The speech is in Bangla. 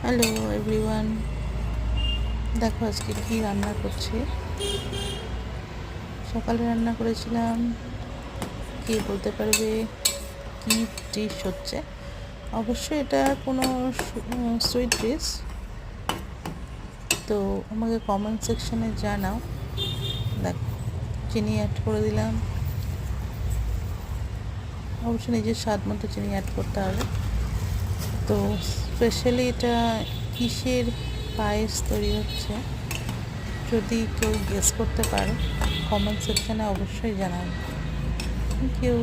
হ্যালো এভরিওয়ান, দেখো আজকে কি রান্না করছি। সকালে রান্না করেছিলাম, কে বলতে পারবে কি ডিশ হচ্ছে। অবশ্যই এটা কোনো সুইট ডিশ, তো আমাকে কমেন্ট সেকশনে জানাও। দেখো, চিনি অ্যাড করে দিলাম, অবশ্যই নিজের স্বাদ মতো চিনি অ্যাড করতে হবে। তো স্পেশালি এটা কিসের পায়েস তৈরি হচ্ছে, যদি কেউ গেস করতে পারো কমেন্ট সেকশানে অবশ্যই জানাবে। Thank you.